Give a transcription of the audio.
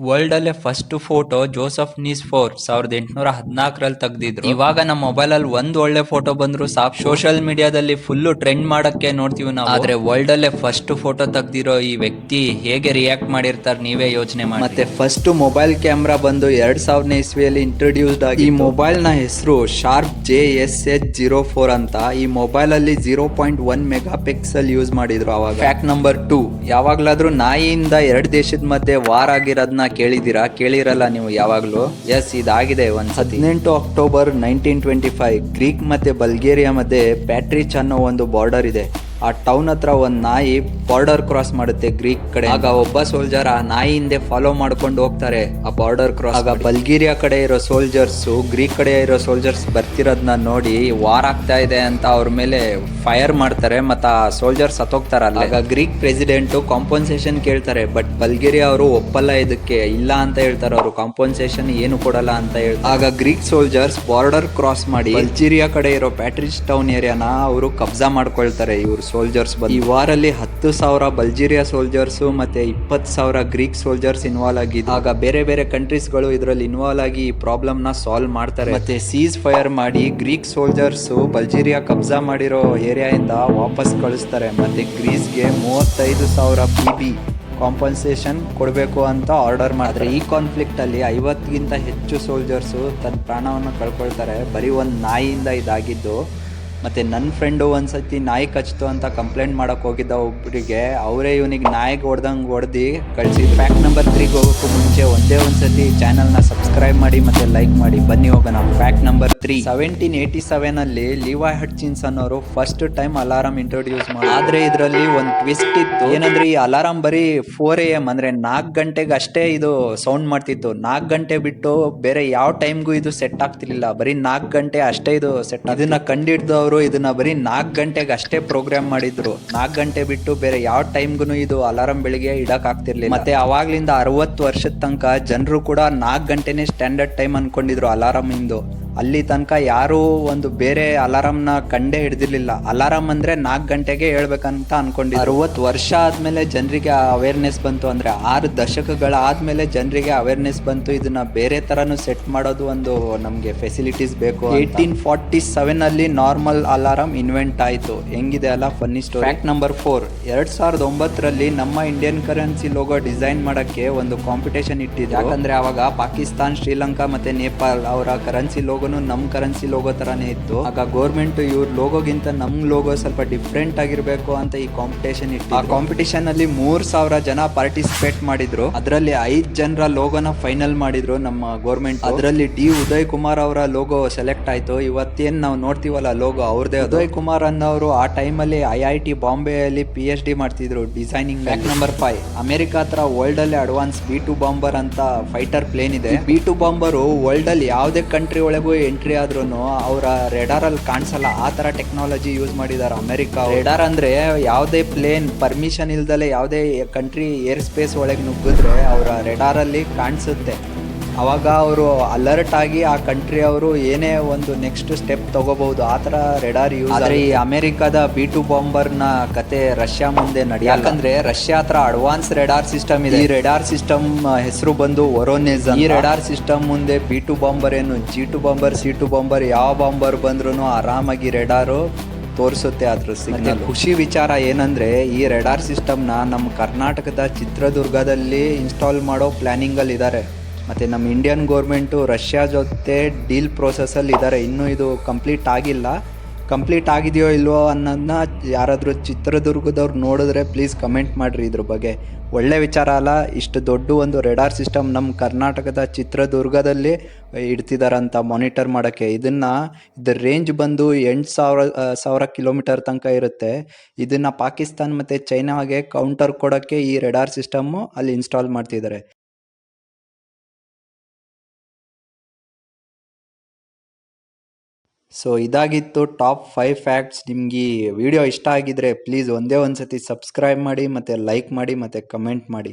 World ಅಲ್ಲೇ first photo Joseph Nicéphore 1814ರಲ್ಲಿ ತೆಗ್ದಿದ್ರು. ಇವಾಗ ನಮ್ಮ ಮೊಬೈಲ್ ಅಲ್ಲಿ ಒಂದ್ ಒಳ್ಳೆ ಫೋಟೋ ಬಂದ್ರು ಸಾಕು, ಸೋಷಿಯಲ್ ಮೀಡಿಯಾದಲ್ಲಿ ಫುಲ್ ಟ್ರೆಂಡ್ ಮಾಡಕ್ಕೆ ನೋಡ್ತೀವಿ ನಾವು. ಆದ್ರೆ ವರ್ಲ್ಡ್ ಅಲ್ಲೇ ಫಸ್ಟ್ ಫೋಟೋ ತೆಗ್ದಿರೋ ಈ ವ್ಯಕ್ತಿ ಹೇಗೆ ರಿಯಾಕ್ಟ್ ಮಾಡಿರ್ತಾರೆ ನೀವೇ ಯೋಚನೆ ಮಾಡಿ. ಮತ್ತೆ ಫಸ್ಟ್ ಮೊಬೈಲ್ ಕ್ಯಾಮ್ರಾ ಬಂದು 2000ನೇ ಇಸ್ವಿಯಲ್ಲಿ ಇಂಟ್ರೊಡ್ಯೂಸ್ಡ್ ಆಗಿ. ಈ ಮೊಬೈಲ್ ನ ಹೆಸರು ಶಾರ್ಪ್ JSH04 ಅಂತ. ಈ ಮೊಬೈಲ್ ಅಲ್ಲಿ 0.1 ಮೆಗಾ ಪಿಕ್ಸೆಲ್ ಯೂಸ್ ಮಾಡಿದ್ರು ಅವಾಗ. ಫ್ಯಾಕ್ಟ್ ನಂಬರ್ 2, ಯಾವಾಗ್ಲಾದ್ರೂ ನಾಯಿಯಿಂದ 2 ದೇಶದ ಮಧ್ಯೆ ವಾರ್ ಆಗಿರೋದನ್ನ ಕೇಳಿರಲ್ಲ ನೀವು ಯಾವಾಗ್ಲೂ. ಎಸ್, ಇದಾಗಿದೆ ಒಂದ್ಸತಿ. 18 ಅಕ್ಟೋಬರ್ 1925 ಗ್ರೀಕ್ ಮತ್ತೆ ಬಲ್ಗೇರಿಯಾ ಮಧ್ಯೆ ಪ್ಯಾಟ್ರಿಚ್ ಅನ್ನೋ ಒಂದು ಬಾರ್ಡರ್ ಇದೆ. ಆ ಟೌನ್ ಹತ್ರ ಒಂದ್ ನಾಯಿ ಬಾರ್ಡರ್ ಕ್ರಾಸ್ ಮಾಡುತ್ತೆ ಗ್ರೀಕ್ ಕಡೆ. ಆಗ ಒಬ್ಬ ಸೋಲ್ಜರ್ ಆ ನಾಯಿ ಹಿಂದೆ ಫಾಲೋ ಮಾಡ್ಕೊಂಡು ಹೋಗ್ತಾರೆ ಆ ಬಾರ್ಡರ್ ಕ್ರಾಸ್. ಆಗ ಬಲ್ಗೇರಿಯಾ ಕಡೆ ಇರೋ ಸೋಲ್ಜರ್ಸ್ ಗ್ರೀಕ್ ಕಡೆ ಇರೋ ಸೋಲ್ಜರ್ಸ್ ಬರ್ತಿರೋದನ್ನ ನೋಡಿ ವಾರ್ ಆಗ್ತಾ ಇದೆ ಅಂತ ಅವ್ರ ಮೇಲೆ ಫೈರ್ ಮಾಡ್ತಾರೆ, ಮತ್ತ ಆ ಸೋಲ್ಜರ್ಸ್ ಸತ್ತೋಗ್ತಾರಲ್ಲ. ಆಗ ಗ್ರೀಕ್ ಪ್ರೆಸಿಡೆಂಟ್ ಕಾಂಪನ್ಸೇಷನ್ ಕೇಳ್ತಾರೆ, ಬಟ್ ಬಲ್ಗೇರಿಯಾ ಅವರು ಒಪ್ಪಲ್ಲ, ಇದಕ್ಕೆ ಇಲ್ಲ ಅಂತ ಹೇಳ್ತಾರೆ. ಅವರು ಕಾಂಪನ್ಸೇಷನ್ ಏನು ಕೊಡಲ್ಲ ಅಂತ ಹೇಳ್ತಾರೆ. ಆಗ ಗ್ರೀಕ್ ಸೋಲ್ಜರ್ಸ್ ಬಾರ್ಡರ್ ಕ್ರಾಸ್ ಮಾಡಿ ಬಲ್ಗೇರಿಯಾ ಕಡೆ ಇರೋ ಪ್ಯಾಟ್ರಿಚ್ ಟೌನ್ ಏರಿಯಾನ ಅವರು ಕಬ್ಜಾ ಮಾಡ್ಕೊಳ್ತಾರೆ ಇವರು ಸೋಲ್ಜರ್ಸ್. ಈ ವಾರಲ್ಲಿ 10,000 ಬಲ್ಗೇರಿಯಾ ಸೋಲ್ಜರ್ಸ್ ಮತ್ತೆ 20,000 ಗ್ರೀಕ್ ಸೋಲ್ಜರ್ಸ್ ಇನ್ವಾಲ್ವ್ ಆಗಿದ್ದು. ಆಗ ಬೇರೆ ಬೇರೆ ಕಂಟ್ರೀಸ್ ಗಳು ಇದರಲ್ಲಿ ಇನ್ವಾಲ್ವ್ ಆಗಿ ಈ ಪ್ರಾಬ್ಲಮ್ ನ ಸಾಲ್ವ್ ಮಾಡ್ತಾರೆ. ಮತ್ತೆ ಸೀಸ್ ಫೈರ್ ಮಾಡಿ ಗ್ರೀಕ್ ಸೋಲ್ಜರ್ಸ್ ಬಲ್ಗೇರಿಯಾ ಕಬ್ಜಾ ಮಾಡಿರೋ ಏರಿಯಾ ಇಂದ ವಾಪಸ್ ಕಳಿಸ್ತಾರೆ. ಮತ್ತೆ ಗ್ರೀಸ್ಗೆ 35,000 PB ಕಾಂಪನ್ಸೇಷನ್ ಕೊಡಬೇಕು ಅಂತ ಆರ್ಡರ್ ಮಾಡಿದ್ರೆ, ಈ ಕಾನ್ಫ್ಲಿಕ್ಟ್ ಅಲ್ಲಿ 50ಗಿಂತ ಹೆಚ್ಚು ಸೋಲ್ಜರ್ಸ್ ತನ್ನ ಪ್ರಾಣವನ್ನು ಕಳ್ಕೊಳ್ತಾರೆ. ಬರೀ ಒಂದು ನಾಯಿಯಿಂದ ಇದಾಗಿದ್ದು. ಮತ್ತೆ ನನ್ನ ಫ್ರೆಂಡು ಒಂದ್ಸತಿ ನಾಯಿ ಕಚ್ತು ಅಂತ ಕಂಪ್ಲೇಂಟ್ ಮಾಡಕ್ ಹೋಗಿದ್ದ ಒಬ್ಬರಿಗೆ, ಅವರೇ ಇವನಿಗೆ ನಾಯಿಗೆ ಹೊಡೆದು ಕಳಿಸಿದ್ರು. ಫ್ಯಾಕ್ಟ್ ನಂಬರ್ 3ಗೆ ಹೋಗೋಕ್ಕೂ ಮುಂಚೆ ಒಂದ್ಸತಿ ಚಾನಲ್ನ ಸಬ್ಸ್ಕ್ರೈಬ್ ಮಾಡಿ ಮತ್ತೆ ಲೈಕ್ ಮಾಡಿ. ಬನ್ನಿ ಹೋಗೋಣ. ಫ್ಯಾಕ್ಟ್ ನಂಬರ್ 3, 1787 ಅಲ್ಲಿ ಲಿವಾಯ್ ಹಟ್ಚಿನ್ಸ್ ಅನ್ನೋರು ಫಸ್ಟ್ ಟೈಮ್ ಅಲಾರಾಮ್ ಇಂಟ್ರೊಡ್ಯೂಸ್ ಮಾಡಿ. ಆದ್ರೆ ಇದರಲ್ಲಿ ಒಂದು ಟ್ವಿಸ್ಟ್ ಇತ್ತು. ಏನಂದ್ರೆ ಈ ಅಲಾರಾಮ್ ಬರೀ 4 AM ಅಂದ್ರೆ 4 ಗಂಟೆಗೆ ಅಷ್ಟೇ ಇದು ಸೌಂಡ್ ಮಾಡ್ತಿತ್ತು. 4 ಗಂಟೆ ಬಿಟ್ಟು ಬೇರೆ ಯಾವ ಟೈಮ್ಗೂ ಇದು ಸೆಟ್ ಆಗ್ತಿರ್ಲಿಲ್ಲ. ಬರೀ 4 ಗಂಟೆ ಅಷ್ಟೇ ಇದು ಸೆಟ್. ಇದನ್ನ ಕಂಡಿಡ್ದವ್ರು ಇದನ್ನ ಬರೀ 4 ಗಂಟೆಗೆ ಅಷ್ಟೇ ಪ್ರೋಗ್ರಾಮ್ ಮಾಡಿದ್ರು. 4 ಗಂಟೆ ಬಿಟ್ಟು ಬೇರೆ ಯಾವ ಟೈಮ್ಗೂ ಇದು ಅಲಾರಾಮ್ ಬೆಳಿಗ್ಗೆ ಇಡಕ್ ಆಗ್ತಿರ್ಲಿಲ್ಲ. ಮತ್ತೆ ಅವಾಗ್ಲಿಂದ 60 ವರ್ಷದ ತನಕ ಜನರು ಕೂಡ 4 ಗಂಟೆನೇ ಸ್ಟ್ಯಾಂಡರ್ಡ್ ಟೈಮ್ ಅನ್ಕೊಂಡಿದ್ರು ಅಲಾರಾಮ್ ಇಂದು. ಅಲ್ಲಿ ತನಕ ಯಾರು ಒಂದು ಬೇರೆ ಅಲಾರಾಮ್ ನ ಕಂಡೇ ಹಿಡ್ದಿರ್ಲಿಲ್ಲ. ಅಲಾರಾಮ್ ಅಂದ್ರೆ 4 ಗಂಟೆಗೆ ಹೇಳ್ಬೇಕಂತ ಅನ್ಕೊಂಡಿದ್ರು. 60 ವರ್ಷ ಆದ್ಮೇಲೆ ಜನರಿಗೆ ಅವೇರ್ನೆಸ್ ಬಂತು. ಅಂದ್ರೆ 6 ದಶಕಗಳ ಆದ್ಮೇಲೆ ಜನರಿಗೆ ಅವೇರ್ನೆಸ್ ಬಂತು, ಇದನ್ನ ಬೇರೆ ತರನು ಸೆಟ್ ಮಾಡೋದು ಒಂದು ನಮ್ಗೆ ಫೆಸಿಲಿಟೀಸ್ ಬೇಕು. 1847 ಅಲ್ಲಿ ನಾರ್ಮಲ್ ಅಲಾರಾಮ್ ಇನ್ವೆಂಟ್ ಆಯ್ತು. ಹೆಂಗಿದೆ ಅಲ್ಲ ಫನ್ನಿ ಸ್ಟೋರಿ. ಫ್ಯಾಕ್ಟ್ ನಂಬರ್ 4, 2009ರಲ್ಲಿ ನಮ್ಮ ಇಂಡಿಯನ್ ಕರೆನ್ಸಿ ಲೋಗೋ ಡಿಸೈನ್ ಮಾಡಕ್ಕೆ ಒಂದು ಕಾಂಪಿಟೇಷನ್ ಇಟ್ಟಿದ್ರು. ಯಾಕಂದ್ರೆ ಅವಾಗ ಪಾಕಿಸ್ತಾನ್, ಶ್ರೀಲಂಕಾ ಮತ್ತೆ ನೇಪಾಲ್ ಅವರ ಕರೆನ್ಸಿ ಲೋಗೋನು ನಮ್ ಕರೆನ್ಸಿ ಲೋಗೋ ತರಾನೇ ಇತ್ತು. ಆಗ ಗೌರ್ಮೆಂಟ್ ಇವ್ರ ಲೋಗೋಗಿಂತ ನಮ್ ಲೋಗೋ ಸ್ವಲ್ಪ ಡಿಫ್ರೆಂಟ್ ಆಗಿರ್ಬೇಕು ಅಂತ ಈ ಕಾಂಪಿಟೇಷನ್ ಇಟ್ಟು. ಆ ಕಾಂಪಿಟೇಷನ್ ಅಲ್ಲಿ 3,000 ಜನ ಪಾರ್ಟಿಸಿಪೇಟ್ ಮಾಡಿದ್ರು. ಅದರಲ್ಲಿ 5 ಜನರ ಲೋಗೋನ ಫೈನಲ್ ಮಾಡಿದ್ರು ನಮ್ಮ ಗೌರ್ಮೆಂಟ್. ಅದರಲ್ಲಿ ಡಿ ಉದಯ್ ಕುಮಾರ್ ಅವರ ಲೋಗೋ ಸೆಲೆಕ್ಟ್ ಆಯ್ತು. ಇವತ್ತೇನ್ ನಾವು ನೋಡ್ತೀವಲ್ಲ ಲೋಗೋ ಅವ್ರದೇ. ಉದಯ್ ಕುಮಾರ್ ಅನ್ನೋರು ಆ ಟೈಮ್ ಅಲ್ಲಿ IIT ಬಾಂಬೆ ಅಲ್ಲಿ PhD ಮಾಡ್ತಿದ್ರು ಡಿಸೈನಿಂಗ್. ಫ್ಯಾಕ್ಟ್ ನಂಬರ್ 5, ಅಮೆರಿಕ ಹತ್ರ ವರ್ಲ್ಡ್ ಅಲ್ಲಿ ಅಡ್ವಾನ್ಸ್ B2 ಬಾಂಬರ್ ಅಂತ ಫೈಟರ್ ಪ್ಲೇನ್ ಇದೆ. B2 ಬಾಂಬರ್ ವರ್ಲ್ಡ್ ಅಲ್ಲಿ ಯಾವುದೇ ಕಂಟ್ರಿ ಒಳಗೂ ಎಂಟ್ರಿ ಆದ್ರೂ ಅವರ ರೆಡಾರ್ ಅಲ್ಲಿ ಕಾಣಿಸಲ್ಲ. ಆ ತರ ಟೆಕ್ನಾಲಜಿ ಯೂಸ್ ಮಾಡಿದಾರೆ ಅಮೆರಿಕ. ರೆಡಾರ್ ಅಂದ್ರೆ ಯಾವುದೇ ಪ್ಲೇನ್ ಪರ್ಮಿಷನ್ ಇಲ್ದಲೆ ಯಾವುದೇ ಕಂಟ್ರಿ ಏರ್ ಸ್ಪೇಸ್ ಒಳಗೆ ನುಗ್ಗಿದ್ರೆ ಅವರ ರೆಡಾರ್ ಅಲ್ಲಿ ಕಾಣಿಸುತ್ತೆ. ಅವಾಗ ಅವರು ಅಲರ್ಟ್ ಆಗಿ ಆ ಕಂಟ್ರಿ ಅವರು ಏನೇ ಒಂದು ನೆಕ್ಸ್ಟ್ ಸ್ಟೆಪ್ ತಗೋಬಹುದು. ಆ ತರ ರೆಡಾರ್ ಯೂಸ್. ಆದ್ರೆ ಈ ಅಮೆರಿಕದ B2 ಬಾಂಬರ್ ನ ಕತೆ ರಷ್ಯಾ ಮುಂದೆ ನಡೆಯಲ್ಲ. ಯಾಕಂದ್ರೆ ರಷ್ಯಾ ಹತ್ರ ಅಡ್ವಾನ್ಸ್ ರೆಡಾರ್ ಸಿಸ್ಟಮ್ ಇದೆ. ಈ ರೆಡಾರ್ ಸಿಸ್ಟಮ್ ಹೆಸರು ಬಂದು ವೊರೋನೆಜ್. ಈ ರೆಡಾರ್ ಸಿಸ್ಟಮ್ ಮುಂದೆ B2 ಬಾಂಬರ್ ಏನು, G2 ಬಾಂಬರ್, C2 ಬಾಂಬರ್ ಯಾವ ಬಾಂಬರ್ ಬಂದ್ರು ಆರಾಮಾಗಿ ರೆಡಾರು ತೋರಿಸುತ್ತೆ ಅದ್ರ ಸಿಗ್ನಲ್. ಖುಷಿ ವಿಚಾರ ಏನಂದ್ರೆ ಈ ರೆಡಾರ್ ಸಿಸ್ಟಮ್ ನ ನಮ್ಮ ಕರ್ನಾಟಕದ ಚಿತ್ರದುರ್ಗದಲ್ಲಿ ಇನ್ಸ್ಟಾಲ್ ಮಾಡೋ ಪ್ಲಾನಿಂಗ್ ಅಲ್ಲಿ ಇದ್ದಾರೆ. ಮತ್ತು ನಮ್ಮ ಇಂಡಿಯನ್ ಗೌರ್ಮೆಂಟು ರಷ್ಯಾ ಜೊತೆ ಡೀಲ್ ಪ್ರೋಸೆಸ್ಸಲ್ಲಿ ಇದ್ದಾರೆ. ಇನ್ನೂ ಇದು ಕಂಪ್ಲೀಟ್ ಆಗಿಲ್ಲ. ಕಂಪ್ಲೀಟ್ ಆಗಿದೆಯೋ ಇಲ್ವೋ ಅನ್ನೋದನ್ನ ಯಾರಾದರೂ ಚಿತ್ರದುರ್ಗದವ್ರು ನೋಡಿದ್ರೆ ಪ್ಲೀಸ್ ಕಮೆಂಟ್ ಮಾಡಿರಿ ಇದ್ರ ಬಗ್ಗೆ. ಒಳ್ಳೆ ವಿಚಾರ ಅಲ್ಲ, ಇಷ್ಟು ದೊಡ್ಡ ಒಂದು ರೆಡಾರ್ ಸಿಸ್ಟಮ್ ನಮ್ಮ ಕರ್ನಾಟಕದ ಚಿತ್ರದುರ್ಗದಲ್ಲಿ ಇಡ್ತಿದಾರಂತ ಮಾನಿಟರ್ ಮಾಡೋಕ್ಕೆ. ಇದ್ರ ರೇಂಜ್ ಬಂದು 8,000 ಕಿಲೋಮೀಟರ್ ತನಕ ಇರುತ್ತೆ. ಇದನ್ನು ಪಾಕಿಸ್ತಾನ್ ಮತ್ತು ಚೈನಾಗೆ ಕೌಂಟರ್ ಕೊಡೋಕ್ಕೆ ಈ ರೆಡಾರ್ ಸಿಸ್ಟಮ್ಮು ಅಲ್ಲಿ ಇನ್ಸ್ಟಾಲ್ ಮಾಡ್ತಿದ್ದಾರೆ. ಸೊ ಇದಾಗಿತ್ತು ಟಾಪ್ 5 ಫ್ಯಾಕ್ಟ್ಸ್. ನಿಮ್ಗೆ ಈ ವಿಡಿಯೋ ಇಷ್ಟ ಆಗಿದ್ರೆ ಪ್ಲೀಸ್ ಒಂದೇ ಒಂದು ಸತಿ ಸಬ್ಸ್ಕ್ರೈಬ್ ಮಾಡಿ ಮತ್ತು ಲೈಕ್ ಮಾಡಿ ಮತ್ತು ಕಮೆಂಟ್ ಮಾಡಿ.